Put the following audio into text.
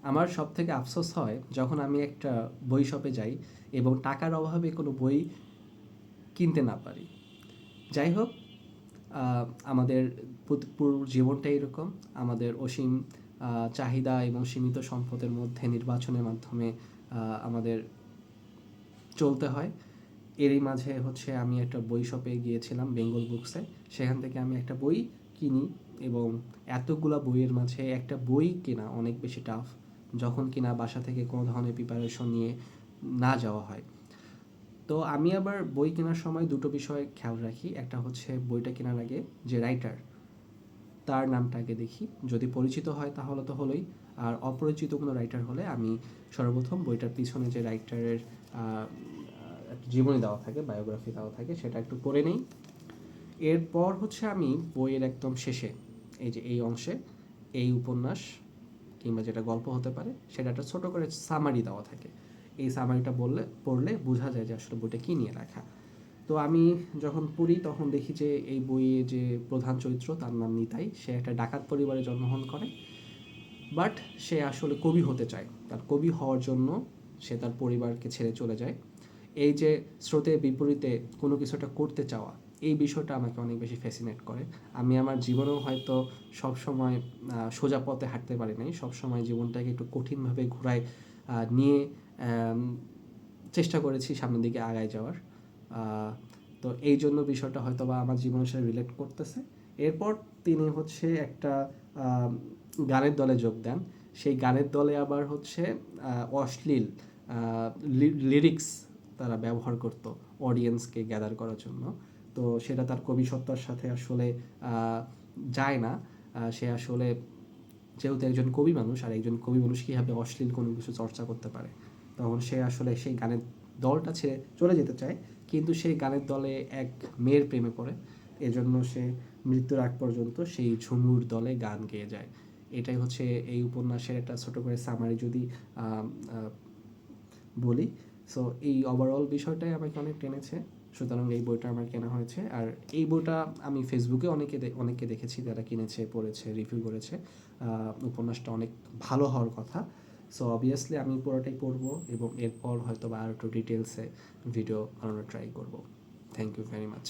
আমার সবথেকে আফসোস হয় যখন আমি একটা বই শপে যাই এবং টাকার অভাবে কোনো বই কিনতে না পারি। যাই হোক, আমাদের পুরো জীবনটাই এরকম। আমাদের অসীম চাহিদা এবং সীমিত সম্পদের মধ্যে নির্বাচনের মাধ্যমে আমাদের চলতে হয়। এরই মাঝে হচ্ছে আমি একটা বই শপে গিয়েছিলাম, বেঙ্গল বুকসে। সেখান থেকে আমি একটা বই কিনি এবং এতগুলা বইয়ের মাঝে একটা বই কেনা অনেক বেশি টাফ, যখন কিনা বাসা থেকে কোনো ধরনের প্রিপারেশন নিয়ে না যাওয়া হয়। তো আমি আবার বই কেনার সময় দুটো বিষয় খেয়াল রাখি। একটা হচ্ছে বইটা কেনার আগে যে রাইটার, তার নামটা আগে দেখি। যদি পরিচিত হয় তাহলে তো হলোই, আর অপরিচিত কোনো রাইটার হলে আমি সর্বপ্রথম বইটার পিছনে যে রাইটারের একটা জীবনী দেওয়া থাকে, বায়োগ্রাফি দেওয়া থাকে, সেটা একটু পড়ে নিই। এরপর হচ্ছে আমি বইয়ের একদম শেষে এই যে এই অংশে এই উপন্যাস কিংবা যেটা গল্প হতে পারে সেটা একটা ছোটো করে সামারি দেওয়া থাকে। এই সামারিটা পড়লে বোঝা যায় যে আসলে বইটা কী নিয়ে লেখা। তো আমি যখন পড়ি তখন দেখি যে এই বইয়ে যে প্রধান চরিত্র, তার নাম নিতাই। সে একটা ডাকাত পরিবারে জন্মগ্রহণ করে, বাট সে আসলে কবি হতে চায়। তার কবি হওয়ার জন্য সে তার পরিবারকে ছেড়ে চলে যায়। এই যে স্রোতের বিপরীতে কোনো কিছু একটা করতে চাওয়া, এই বিষয়টা আমাকে অনেক বেশি ফ্যাসিনেট করে। আমি আমার জীবনেও হয়তো সবসময় সোজা পথে হাঁটতে পারি নাই, সবসময় জীবনটাকে একটু কঠিনভাবে ঘোরায় নিয়ে চেষ্টা করেছি সামনের দিকে আগায় যাওয়ার। তো এই জন্য বিষয়টা হয়তো বা আমার জীবনের সাথে রিলেট করতেছে। এরপর তিনি হচ্ছে একটা গানের দলে যোগ দেন। সেই গানের দলে আবার হচ্ছে অশ্লীল লিরিক্স তারা ব্যবহার করতো অডিয়েন্সকে গ্যাদার করার জন্য। তো সেটা তার কবি সত্তার সাথে আসলে যায় না। সে আসলে যেহেতু একজন কবি মানুষ, আর একজন কবি মানুষ কীভাবে অশ্লীল কোনো কিছু চর্চা করতে পারে, তখন সে আসলে সেই গানের দলটা ছেড়ে চলে যেতে চায়। কিন্তু সেই গানের দলে এক মেয়ের প্রেমে পড়ে, এজন্য সে মৃত্যুর আগ পর্যন্ত সেই ঝুমুর দলে গান গেয়ে যায়। এটাই হচ্ছে এই উপন্যাসের একটা ছোট করে সামারি যদি বলি। সো এই ওভারঅল বিষয়টাই আমাকে অনেক টেনেছে, সুতরাং এই বইটা আমার কেনা হয়েছে। আর এই বইটা আমি ফেসবুকে অনেককে দেখেছি যারা কিনেছে, পড়েছে, রিভিউ করেছে। উপন্যাসটা অনেক ভালো হওয়ার কথা। সো অবভিয়াসলি আমি পুরোটাই পড়বো এবং এরপর হয়তো বা আর একটু ডিটেলসে ভিডিও বানানোর ট্রাই করবো। Thank you very much.